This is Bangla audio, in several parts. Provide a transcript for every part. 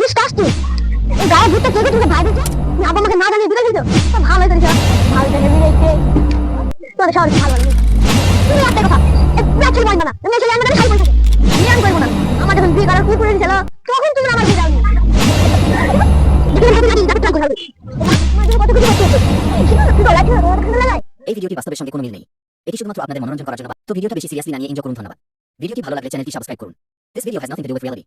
ডিসকাস্টিং। এই গায়ে ভূতটা কে তুমি ভাই দিছো? তুমি আব্বা আমাকে না জানিয়ে বিদায় দিছো। তো ভালো করেছো, ভালো জানিয়ে বিদায় দিতে তোমাদের সবার ভালো লাগে। তুমি একটা কথা, প্রাচীন বই না তুমি এসে আমাদের খাই বসে জ্ঞান করবো না। আমার যখন বিয়ে করার পুকুরে দিয়েছিল তখন তুমি আমার বিয়ে দাওনি। এই ভিডিওটি বাস্তবের সঙ্গে কোনো মিল নেই। এটি শুধুমাত্র আপনাদের মনোরঞ্জন করার জন্য। তো ভিডিওটা বেশি সিরিয়াসলি না নিয়ে এনজয় করুন। ধন্যবাদ। ভিডিওটি ভালো লাগলে চ্যানেলটি সাবস্ক্রাইব করুন। This video has nothing to do with reality.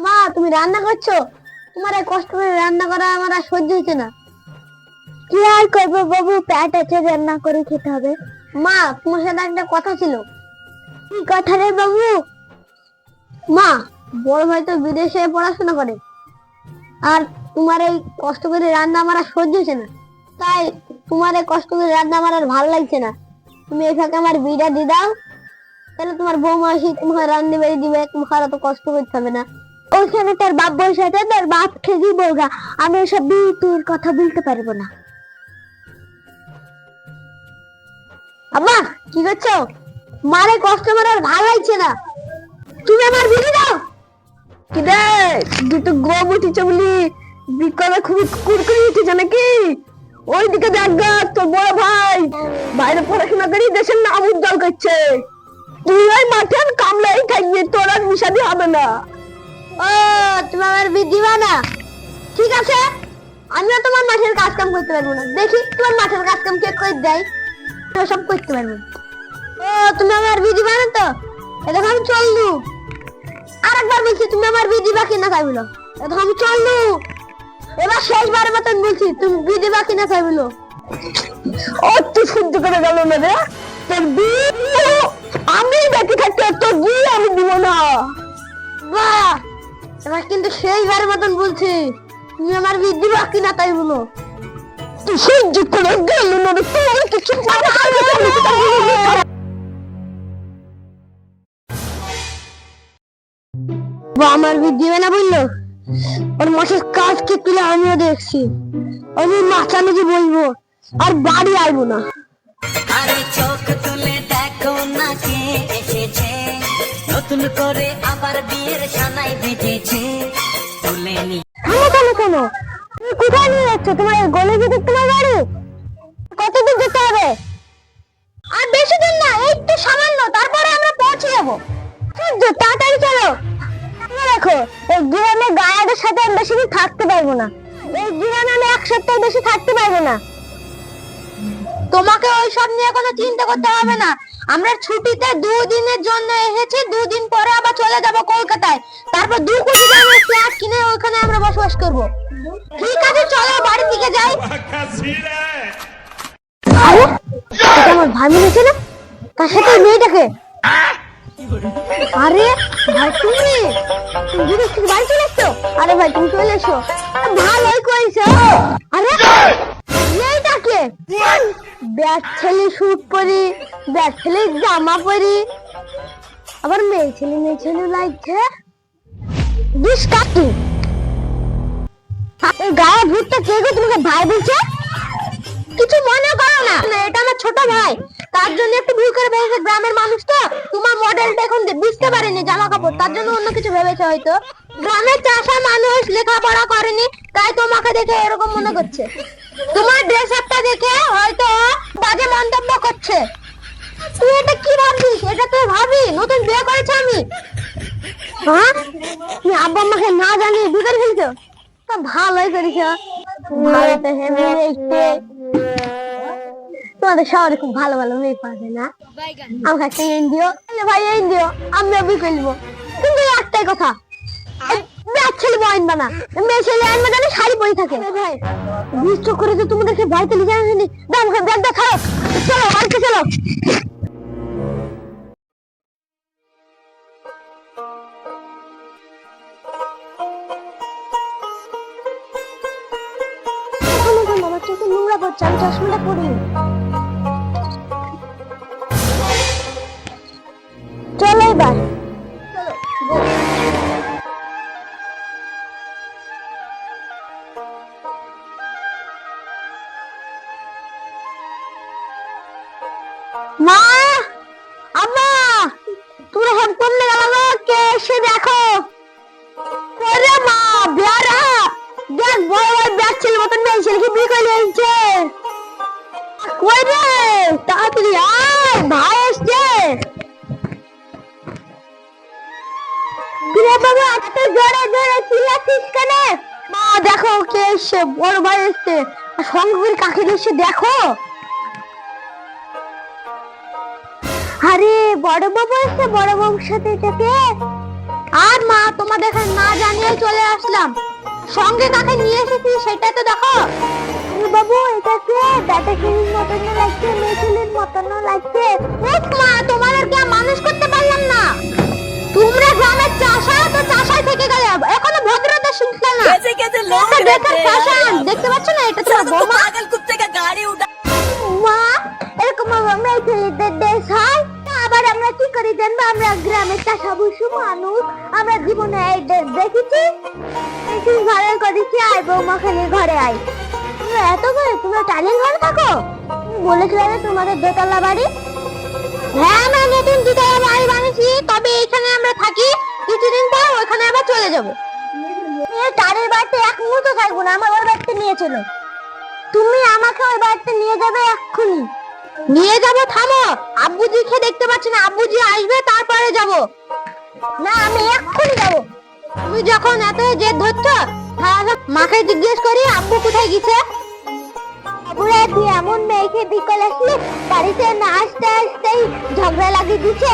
মা তুমি রান্না করছো, তোমার এই কষ্ট করে রান্না করা আমার আর সহ্য হচ্ছে না। কি আর করবো বাবু, পেট আছে, রান্না করে খেতে হবে। মা তোমার সাথে একটা কথা ছিল। কি কথা রে বাবু? মা বড় ভাই তো বিদেশে পড়াশোনা করে, আর তোমার এই কষ্ট করে রান্না আমার আর সহ্য হচ্ছে না। তাই তোমার এই কষ্ট করে রান্না আমার আর ভালো লাগছে না। তুমি এই ফাঁকে আমার বিয়েটা দিয়ে দাও, তাহলে তোমার বৌমা এসে তোমার রান্না বেড়ে দিবে, তোমার অত কষ্ট করতে হবে না। ওইখানে তার বাপ বসে আছে, তার বাপ খেয়ে বলগা। আমি এসব বিয়ের কথা বলতে পারবো না। আম্মা কি করছো? মারে কষ্ট আমার আর ভালো লাগছে না, তুমি আমার বিয়ে দাও। কি রে দুটো গম উঠেছে বলি বিকলে খুবই কুরকুরি উঠেছে নাকি? ওইদিকে দেখ গা, তোর বড় ভাই বাইরে পড়াশোনা করি দেশের নাম উজ্জ্বল করছে। তুই ওই মাঠে কামলাই থাকবি, তোর আর মিশাদি হবে না। ও তুমি আমার বিয়ে দিবা না? ঠিক আছে, আমিও তোমার মাঠের কাজ কাম করতে পারবো না। দেখি তোমার মাঠের কাজ কাম কে করে দেয়, সব করতে পারবো। ও তুমি আমার বিয়ে দিবা না তো? এটা আমি চললু। আরেকবার বলছি তুমি আমার বিয়ে দিবা কিনা তাই বলো। এটা আমি চললু। এবার শেষবারের মতন বলছি, তুমি বিয়ে দিবা কিনা তাই বলো। ও তুই সহ্য করে গেল না রে, তোর বিয়ে আমি বেঁচে থাকতে তোর বিয়ে আমি দিব না। বাহ, এবার কিন্তু শেষবারের মতন বলছি, তুমি আমার বিয়ে দিবা কিনা তাই বলো। তুই সহ্য করে গেল না রে, তোর কিছু আমার বিয়ে দিবে না বললো। ওর মাসের কাজকে তুলে আমিও দেখছি, আমি মাথা নিচে বলবো আর বাড়ি আসবো না। আরে চোখ তুলে দেখো না কে এসেছে, নতুন করে আবার বিয়ের সানাই বেজেছে। তুলে নি থামো থামো থামো, তুমি কোথায় নিয়ে যাচ্ছ? তোমার গলে যেতে তোমার বাড়ি কতদূর যেতে হবে? আর বেশি দিন না, এই তো সামান্য, তারপরে আমরা পৌঁছে যাবো। তাড়াতাড়ি চলো। দেখো এই গ্রামে গায়েদের সাথে আমি বেশি দিন থাকতে পারবো না। এই গ্রামে আমি এক সপ্তাহ বেশি থাকতে পারবো না। তোমাকে ওই সব নিয়ে কোনো চিন্তা করতে হবে না। আমরা ছুটিতে 2 দিনের জন্য এসেছি, 2 দিন পরে আবার চলে যাব কলকাতায়। তারপর 2 কোটি টাকার ফ্ল্যাট কিনে ওখানে আমরা বসবাস করব। ঠিক আছে চলো বাড়ির দিকে যাই। আরে এটা আমার ভাই মনে হচ্ছে না, তার সাথে মেয়েটাকে। আরে ভাই তুমি বিদেশ থেকে বাড়ি চলে এসছো? আরে ভাই তুমি চলে এসো, ভালোই করেছো। আরে মেয়েটাকে ব্যাগ ছেলে শুট পরি, ব্যাগ ছেলে জামা পরি, আবার মেয়ে ছেলে লাগছে। ডিসকাস্টিং। গায়ে ভূতটা কে গো তোমাকে ভাই বলছে? কিছু মনে করো না, এটা আমার ছোট ভাই, তার জন্য একটু ভুল করে ভেবেছে। গ্রামের মানুষ তো তোমার মডেলটা এখন বুঝতে পারেনি জামা কাপড়, তার জন্য অন্য কিছু ভেবেছে হয়তো। গ্রামের চাষা মানুষ লেখাপড়া করেনি, তাই তোমাকে দেখে এরকম মনে করছে। তোমার ড্রেস আপটা দেখে হয়তো বাজে মন্তব্য করছে। তুই এটা কি ভাবছিস? এটা তুই ভাবি নতুন বিয়ে করেছে আমি। হ্যাঁ তুমি আব্বা আমাকে না জানিয়ে বিয়ে করে ফেলছো? তা ভালোই করেছ, ভালোতে হেমে একটু। তোমাদের শহরে খুব ভালো ভালো মেয়ে পাবে না? আমার কাছে এনজিও ভাই, এনজিও আমিও বিয়ে করবো। কিন্তু একটাই কথা, ছেলে বয়ন বানা, মেয়ে ছেলে আনবে জানে শাড়ি পরে থাকে। ভাই বিষ্ট করে তো তোমাদেরকে বাড়িতে নিয়ে যাবে। দাম ব্যাগ দেখাও, চলো বাড়িতে চলো। আমার চোখে নোংরা পড়ছে, আমি চশমাটা পরিনি। চলো এবার এসে দেখো। ওরে মা, বেয়ারা দেখ, বড় বড় ব্যাগ ছেলে মতন মেয়ে ছেলেকে বিয়ে করে নিয়েছে। ওই রে, তাড়াতাড়ি আয়, ভাই এসছে। কিরে বাবা, এত জোরে জোরে চিল্লাচ্ছিস কেন? মা দেখো কে এসছে, বড় ভাই এসছে, সঙ্গে করে কাকে এসছে দেখো। আরে বড় বাবু এসছে, বড় বাবুর সাথে এটাকে। আর মা, তোমাদের না জানিয়ে চলে আসলাম। সঙ্গে কাকে নিয়ে এসেছি সেটা তো দেখো। বাবু, এটাকে দাদা ছেলের মতন লাগছে, মেয়ে ছেলের মতন লাগছে। মা, তোমাদেরকে মানুষ করতে পারলাম না। তোমরা গ্রামের চাষা, তো চাষাই থেকে গেলে এখনো ভদ্রতা শিখলে না। कैसे कैसे लोग বেকার रहते চাষা, हैं দেখতে পাচ্ছ না? এটা তো साला तो বৌমা। पागल कुत्ते का गाड़ी उड़ा মা, এরকম মেয়ে ছেলেদের দেশ হয়। আবার আমরা কি করি জানবো? আমরা গ্রামের চাষা বসু মানুষ, আমরা জীবনে এই দেশ দেখেছি। তুই ঘরে করেছি, আয় বৌমা খালি ঘরে আয়। তোমরা এত করে, তোমরা টালির ঘরে থাকো? বলেছিলে না তোমাদের দোতলা বাড়ি? হ্যাঁ, আমরা নতুন দোতলা বাড়ি বানিয়েছি, তবে এখানে আমরা থাকি। কিছুদিন পর ওখানে আবার চলে যাবো। টালির বাড়িতে এক মুহূর্ত থাকবো না, আমার ওই বাড়িতে নিয়ে চলো। তুমি আমাকে ওই বাড়িতে নিয়ে যাবে এক্ষুনি। নিয়ে যাবো, থামো। আব্বুজিকে দেখতে পাচ্ছি না, আব্বুজি আসবে তারপরে যাব। না, আমি এক্ষুনি যাব। তুমি যখন এত জেদ ধরছো, তাহলে মাকে জিজ্ঞেস করি আব্বু কোথায় গেছে। বাবুরা, তুই এমন মেয়েকে বিকল আসলি, বাড়িতে না আসতে আসতেই ঝগড়া লাগিয়ে দিচ্ছে।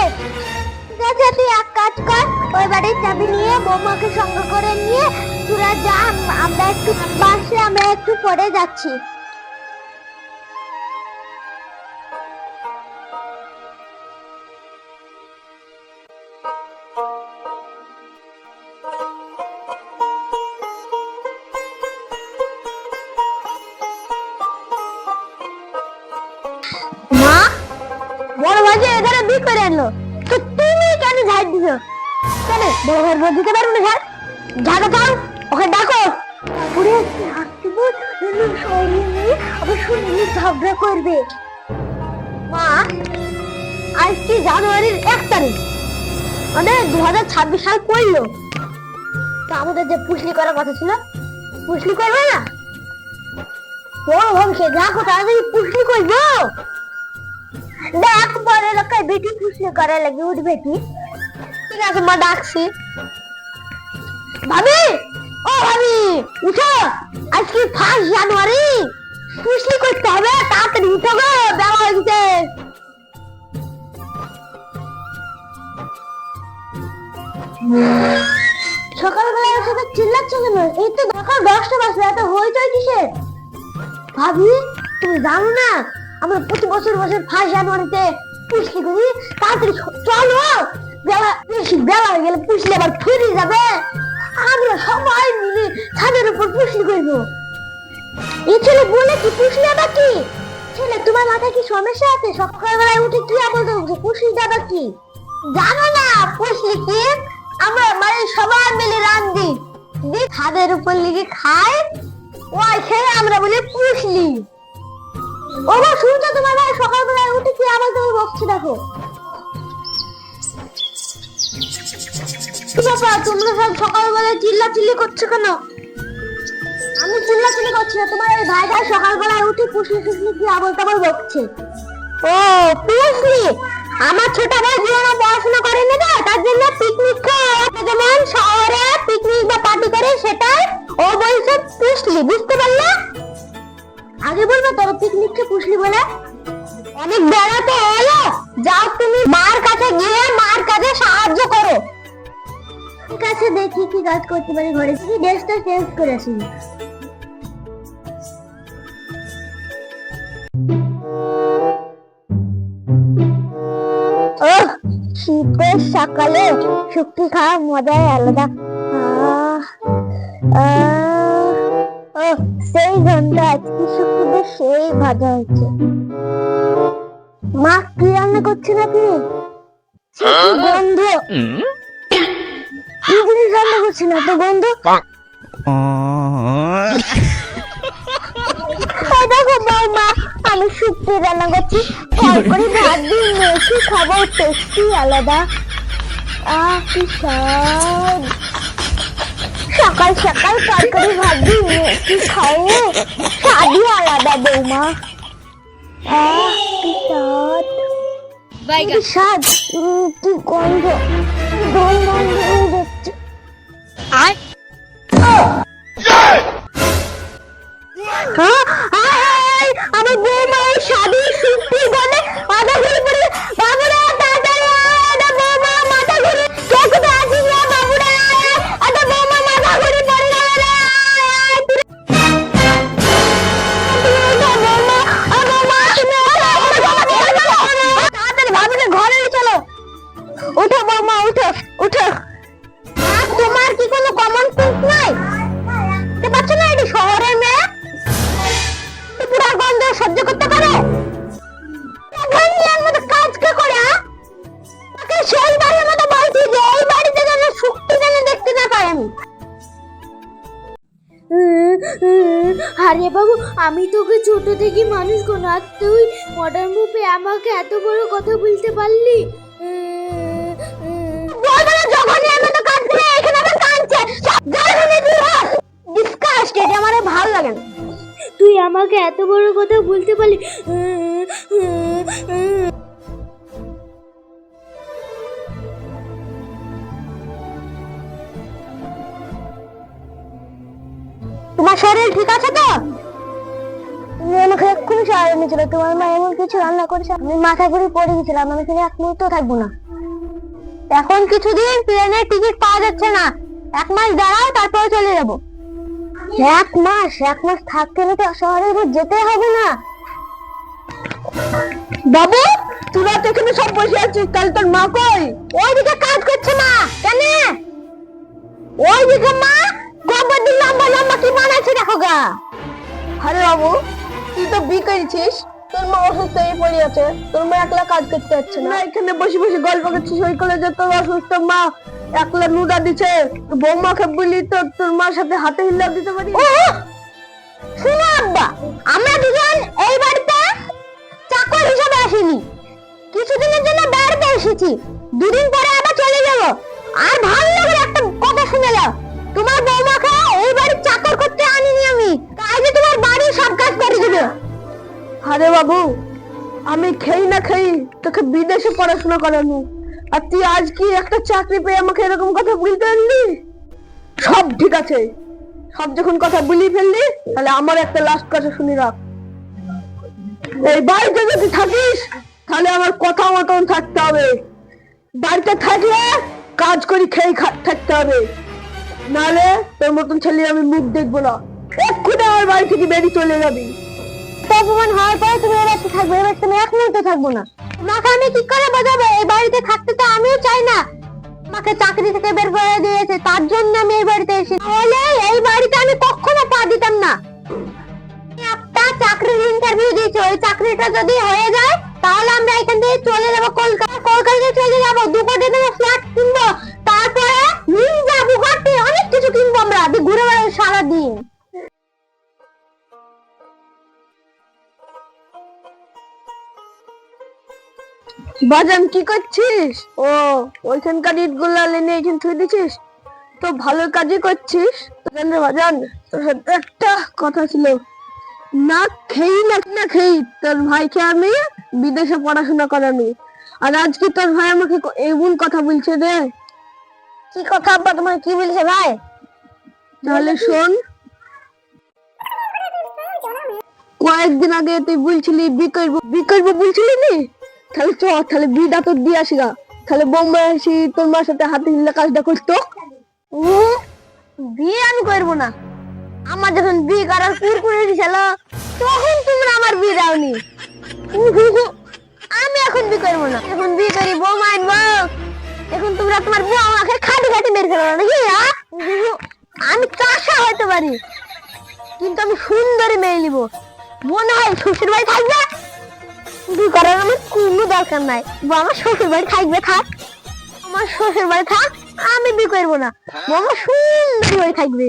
ঠিক আছে, তুই এক কাজ কর, ওই বাড়ির চাবি নিয়ে বৌমাকে সঙ্গে করে নিয়ে তোরা যা, আমরা একটু বাসে, আমরা একটু পরে যাচ্ছি। মা, বড় ভাই যে এধারে বিয়ে করে আনলো, তো তুমি কেন ঝাড় দিছো? কেন বড় ভাই রোজ দিতে পারো না ঝাড়? ঝাড়ো দাও, ওকে ডাকো। পুরে হাসতে বল, শরীর নেই, আবার শুনলে ঝগড়া করবে। মা, আজ কি জানুয়ারির 1 তারিখ, মানে 2026 সাল পড়লো। তো আমাদের যে পুষলি করার কথা ছিল, পুষলি করবে না? বড় ভবিষ্যৎ দেখো, তাড়াতাড়ি পুষলি করবো। দেখ, পরে লোকের বেটি পুষলি করা লাগে, উঠবে কি? ঠিক আছে মা, ডাকছি। ভাবি, ও ভাবি, উঠো, আজকে 1 জানুয়ারি, পুষলি করতে হবে, তাড়াতাড়ি উঠো গো, বেলা হয়ে গেছে। সকালবেলা এসে চিল্লাচ্ছ কেন? এই তো সকাল 10টা বাজে, এত হইচই কিসের? ভাবি, তুমি জানো না আমরা প্রতি বছর 1 জানুয়ারিতে পুষলি করি? তাড়াতাড়ি চলো, বেলা বেশি বেলা হয়ে গেলে পুষলি আবার ফিরে যাবে। আমরা সবাই মিলে ছাদের উপর পুষলি করবো। এই ছেলে বলে কি পুষলি আবার কি? ছেলে, তোমার মাথায় কি সমস্যা আছে? সকালবেলায় উঠে কি আবার পুষলি যাবে কি? জানো না পুষলি কি? আমরা বাড়ির সবাই মিলে রান্ধি, দিয়ে ছাদের উপর লিখে খাই, ওই খেয়ে আমরা বলি পুষলি। ও মা, শুনছো? তোমার ভাই সকালবেলায় উঠে কি আবার তুমি বকছে দেখো। বাবা, তোমরা সব সকালবেলায় চিল্লাচিল্লি করছো কেন? আমি চিল্লাচিল্লি করছি না, তোমার এই ভাইটা সকালবেলায় উঠে পুষলি টুসলি কি আবার তাবার বকছে। ও পুষলি, আমার ছোট ভাই জীবনে পড়াশোনা করেনি না, তার জন্য পিকনিক খায়, যেমন শহরে পিকনিক বা পার্টি করে, সেটাই ও বলছে পুষলি, বুঝতে পারলে? আগে বলবো তবে পিকনিককে পুষলি বলে। অনেক বড় তো হলো, যাও তুমি মার কাছে গিয়ে মার কাছে সাহায্য করো। ঠিক আছে, দেখি কি কাজ করতে পারি, ঘরে থেকে ড্রেসটা চেঞ্জ করে আসি। ও, শীতের সকালে শুক্তি খাওয়ার মজাই আলাদা। ও, সেই গন্ধ, আজকে শুক্তিদের সেই ভাজা হচ্ছে। মা, কি রান্না করছে নাকি? গন্ধ, কি জিনিস রান্না করছে না তো গন্ধ? দেখো বৌমা, আমি শুক্তি রান্না করছি, ফল করে ভাত দিয়ে মেখে খাবো, টেস্টি আলাদা। কি স্বাদ। সকাল সকাল তরকারি ভাবি কি খাও, স্বাদই আলাদা বৌমা। কি স্বাদ, কি স্বাদ, কি গন্ধ, গন্ধ হচ্ছে। আমার বৌমা স্বাদী শুক্তি বলে মাথা ঘুরে পড়ে। বাবুরা তাড়াতাড়ি আয়, বৌমা মাথা ঘুরে, কে কোথায় আছিস রে বাবুরা? বৌমা মাথা ঘুরে পড়ে গেল রে। তাড়াতাড়ি ভাবিলে ঘরে চলো। উঠো বৌমা, উঠো উঠো। তোমার কি কোনো কমন সেন্স নাই? দেখতে পাচ্ছ না এটি শহরের মেয়ে, পুরা গন্ধ সহ্য করতে পারে? কাজ কে করে? তাকে সেই বাড়ির মতো বলছি যে এই বাড়িতে যেন শক্তি যেন দেখতে না পাই আমি। আরে বাবু, আমি তোকে ছোট থেকে মানুষ করো, আর তুই মডার্ন মুভে আমাকে এত বড় কথা বলতে পারলি? আমার ভালো লাগে না। তুই আমাকে এত বড় কথা বলতে পারলি? তোমার শরীর ঠিক আছে তো? তুমি আমাকে এক্ষুনি শহরে এনেছিল, তোমার মা এমন কিছু রান্না করেছে আমি মাথা ঘুরে পড়ে গেছিলাম। আমি এখানে এক মুহূর্ত থাকবো না। এখন কিছুদিন ট্রেনের টিকিট পাওয়া যাচ্ছে না, 1 মাস দাঁড়াও তারপরে চলে যাব। 1 মাস? 1 মাস থাকতে হলে তো শহরে যেতে হবে না। বাবু তোরা তো এখানে সব বসে আছিস, তাহলে তোর মা কই? ওইদিকে কাজ করছে মা। কেন? ওইদিকে মা গোবর দিয়ে লম্বা লম্বা কি বানাইছে দেখো গা। আরে বাবু তুই তো বি করেছিস, তোর মা অসুস্থ হয়ে পড়ে আছে, তোর মা একলা কাজ করতে পারছে না। এখানে বসে বসে গল্প করছিস ওই কলেজে তোর অসুস্থ মা একলা নুদা দিচ্ছে। বৌমাকে বলি তো তোর মার সাথে হাতে হিল্লা দিতে পারি। শুনো আব্বা, আমরা দুজন এই বাড়িতে চাকর হিসেবে আসিনি, কিছুদিনের জন্য বেড়াতে এসেছি। 2 দিন পরে আবার চলে যাব। আর ভালো লাগে একটা কথা শুনে যাও, তোমার বৌমাকে এই বাড়ির চাকর করতে আনিনি আমি, কাজে তোমার বাড়ির সব কাজ করে দিবে। আরে বাবু আমি খেই না খেই তোকে বিদেশে পড়াশোনা করানো, আর তুই আজ কি একটা চাকরি পেয়ে আমাকে এরকম কথা বলতে আনলি? সব ঠিক আছে, সব যখন কথা বলি ফেললি তাহলে আমার একটা লাস্ট কথা শুনি রাখ। এই বাড়িতে যদি থাকিস তাহলে আমার কথা মতন থাকতে হবে। বাড়িতে থাকলে কাজ করি খেয়ে থাকতে হবে, নাহলে তোর মতন ছেলে আমি মুখ দেখবো না। এক্ষুনি আমার বাড়ি থেকে বেরিয়ে চলে যাবি। অপমান হওয়ার পরে তুমি এবার থাকবে, এবার তুমি 1 মিনিটও থাকবো না। মাকে আমি কি করে বোঝাবো? এই বাড়িতে থাকতে তো আমিও চাই না। আমাকে চাকরি থেকে বের করে দিয়েছে, তার জন্য আমি এই বাড়িতে এসেছি, তাহলে এই বাড়িতে আমি কখনো পা দিতাম না। একটা চাকরির ইন্টারভিউ দিয়েছি, ওই চাকরিটা যদি হয়ে যায় তাহলে আমরা এখান থেকে চলে যাবো কলকাতা। কলকাতায় চলে যাবো, 2 কোটি টাকা ফ্ল্যাট কিনবো, তারপরে নিনজা বুগাটি অনেক কিছু কিনবো আমরা, ঘুরে বেড়াবো সারাদিন। বাজান কি করছিস? ও ওইখানকার ইট গুলা এনে এখানে থুই দিছিস, তো ভালো কাজই করছিস। বাজান তোর সাথে একটা কথা ছিল, না খেই না খেই তোর ভাইকে আমি বিদেশে পড়াশোনা করানো, আর আজকে তোর ভাই আমাকে এমন কথা বলছে রে। কি কথা আব্বা, তোমার কি বলছে ভাই? তাহলে শোন, কয়েকদিন আগে তুই বলছিলি বি করবো বলছিলি নি, তাহলে চ তাহলে বিটা তোর দিয়ে আসি গা, তাহলে বোম্বাই আসি তোর মার সাথে হাতে হিল্লা কাজটা করতো। বিয়ে আমি করবো না, আমার যখন বিয়ে করার কুরকুরে দিছিল তখন তোমরা আমার বিয়ে দাওনি। আমি এখন বিয়ে করবো না, এখন বিয়ে করি বৌমা আনবো। এখন তোমরা তোমার বউ আমাকে খাটি খাটি বের করো নাকি? আমি চাষা হইতে পারি, কিন্তু আমি সুন্দরী মেয়ে নিব। মনে হয় শ্বশুর বাড়ি থাকবে, বিয়ে করার আমার কোনো দরকার নাই। আমার শ্বশুর বাড়ি থাকবে থাক, আমার শ্বশুর বাড়ি থাক, আমি বিয়ে করবো না। আমার সুন্দরী হয়ে থাকবে।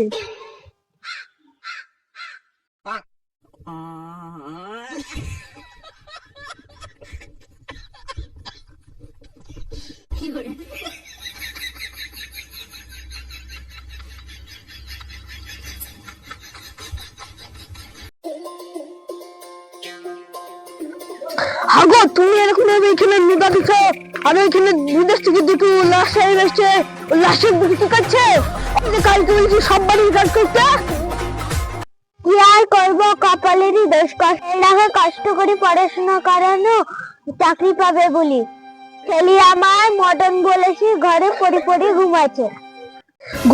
মাগো তুমি এরকম এখানে নুদা দিচ্ছ আর ওইখানে বিদেশ থেকে দুটো লাশ এসেছে, লাশের দিকে কি করছে? কালকে বলছি সব বাড়ির কাজ করতে। কি আর করবো, কপালেরই দোষ। কষ্ট করে পড়াশোনা করানো, চাকরি পাবে বলি। ছেলে আমার মদন বলেছি ঘরে পড়ে পড়ে ঘুমাচ্ছে।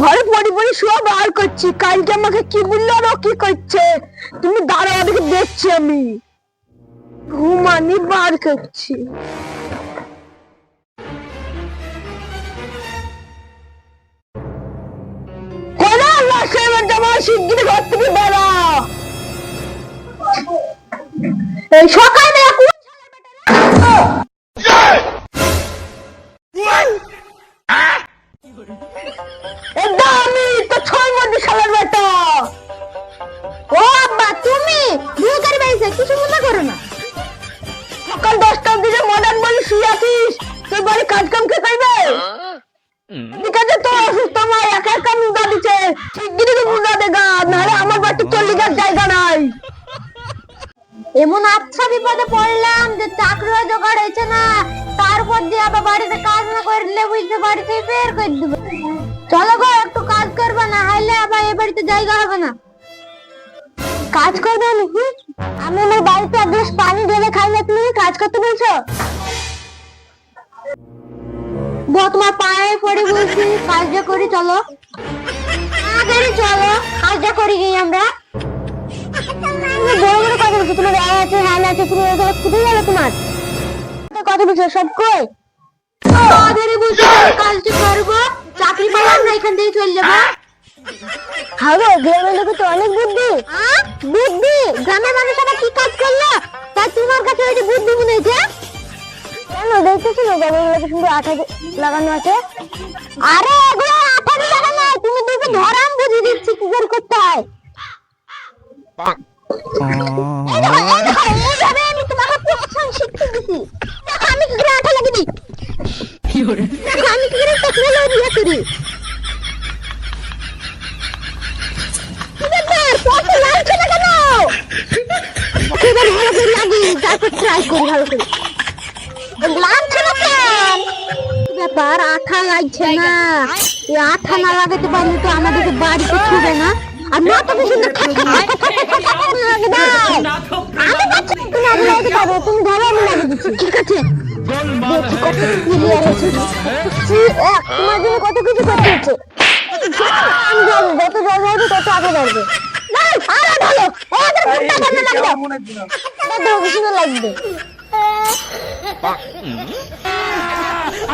ঘরে পড়ি পড়ি সব বার করছি, কালকে আমাকে কি বললো আর ও কি করছে তুমি দাঁড়াও, ওদিকে দেখছি আমি ঘুমানি বার করছি। কোনা লাশের জামা শিগগিরই ঘর থেকে বেরা। এই সকালে আমি তো 6 মধ্যে শালার বেটা। ও আব্বা, তুমি বিয়ে করে বেরিয়েছে, কিছু মনে করো না। সকাল 10টার দিকে মডার্ন বলি শুয়ে আছিস, তোর বাড়ি কাজ কাম কে করবে? ঠিক আছে, তো অসুস্থ মা একা একা মুদা দিচ্ছে, শিগগিরই তো মুদা দেগা, নাহলে আমার বাড়িতে চলে যাওয়ার জায়গা নাই। এমন আচ্ছা বিপদে পড়লাম যে চাকরি জোগাড় হয়েছে না, তারপর দিয়ে আবার বাড়িতে কাজ না করলে বুঝতে বাড়িতে বের করে দিবে। চলো গো, একটু কাজ করবে, না হলে আবার এ বাড়িতে জায়গা হবে না। কাজ করবে নাকি? আমি আমার বাড়িতে এক গ্লাস পানি ঢেলে খাই না, তুমি কাজ করতে বলছো? গো, তোমার পায়ে পড়ে বলছি কাজটা করি, চলো তাড়াতাড়ি চলো, কাজটা করি গিয়ে আমরা। তুমি বড় বড় কথা বলছো, তোমার গায়ে আছে হ্যাঁ আছে, তুমি ওগুলো কোথায় গেলো? তোমার কথা বলছো সব কই? তাড়াতাড়ি বলছি কাজটা করবো, চাকরি পেলাম না এখান থেকে চলে যাবো। হাগো গ্রামের লোকে তো অনেক বুদ্ধি। বুদ্ধি? গ্রামের মানুষ আবার কি কাজ করলো তা তোমার কাছে ওই যে বুদ্ধি মনে হয়েছে? কেন দেখতেছি না গ্রামের লোকে শুধু আঠা লাগানো আছে? আরে এগুলো আঠা দিয়ে লাগানো, তুমি দুটো ধরাম বুঝিয়ে দিচ্ছি কি করে করতে হয়। এইভাবে আমি তোমাকে প্রশিক্ষণ শিখতে দিচ্ছি। দেখো আমি কি করে আঠা লাগিয়ে দিই, দেখো আমি কি করে টেকনোলজি ইয়ে করি। কি ব্যাপার, পথে লাগছে না কেন? এবার ভালো করে লাগিয়ে তারপর ট্রাই করি ভালো করে। লাগছে না কেন? কি ব্যাপার, আঠা লাগছে না? এই আঠা না লাগাতে পারলে তো আমাদেরকে বাড়িতে ছুবে না। আর না তো কি সুন্দর লাগে দাও। আমি পাচ্ছি না, তুমি আগে লাগাতে পারো, তুমি ধরো আমি লাগিয়ে দিচ্ছি। ঠিক আছে, দেখি কত ক্লিয়ার আছে। তোমার জন্য কত কিছু করতে হচ্ছে। আমি যাবো, যত জল যাবে তত আগে বাড়বে। আরো ঢালো, সুন্দর লাগবে।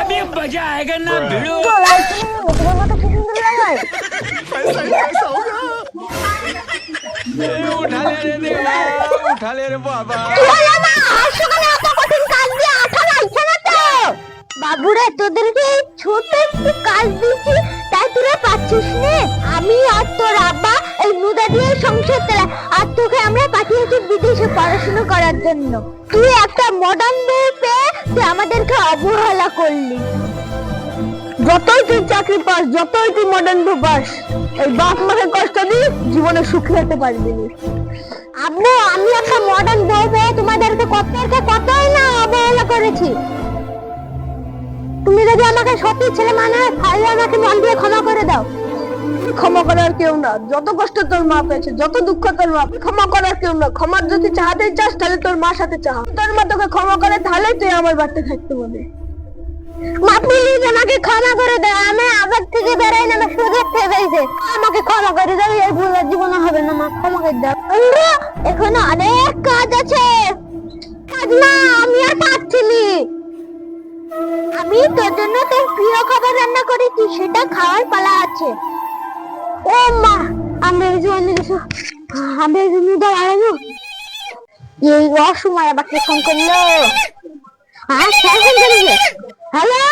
अभी मजा आएगा ना भिड़ो। তোমার মতো কি সুন্দর লাগায়। उठा ले रे देवा, उठा ले रे बाबा। বাবুরে, তোদেরকে ছোট একটু কাজ দিচ্ছি তাই তোরা পাচ্ছিস না। আমি আর তোর আব্বা এই মুদা দিয়ে সংসার চালা, আর তোকে আমরা পাঠিয়েছি বিদেশে পড়াশোনা করার জন্য। তুই একটা মডার্ন বউ পেয়ে তুই আমাদেরকে অবহেলা করলি। যতই তুই চাকরি পাস, যতই তুই মডার্ন পাস, এই বাপ মাকে কষ্ট দিয়ে জীবনে সুখী হতে পারবি না। আব্বু, আমি একটা মডার্ন বউ পেয়ে তোমাদেরকে কতই না অবহেলা করেছি। তুমি যদি আমাকে সত্যি ছেলে মানে তাহলে আমাকে মন দিয়ে ক্ষমা করে দাও। ক্ষমা করার কেউ না, যত কষ্ট তোর মা পেয়েছে, যত দুঃখ তোর মা, ক্ষমা করার কেউ না। ক্ষমা যদি চাহাতে চাস তাহলে তোর মার সাথে চাহা, তোর মা তোকে ক্ষমা করে তাহলেই তুই আমার বাড়িতে থাকতে পারবি। মা প্লিজ আমাকে ক্ষমা করে দাও, আমি আবার থেকে বেরোই না, আমার সুযোগ পেয়েছে, আমাকে ক্ষমা করে দাও, এই ভুল আর জীবনে হবে না, মা ক্ষমা করে দাও। এখনো অনেক কাজ আছে। কাজ না, আমি আর পাচ্ছি না। আমি তোর জন্য তোর প্রিয় খাবার রান্না করেছি, সেটা খাওয়ার পালা আছে। ও মা, আমি দাঁড়ানো এই অসময় আবার কে ফোন করলো? হ্যাঁ, হ্যালো,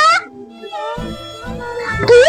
কি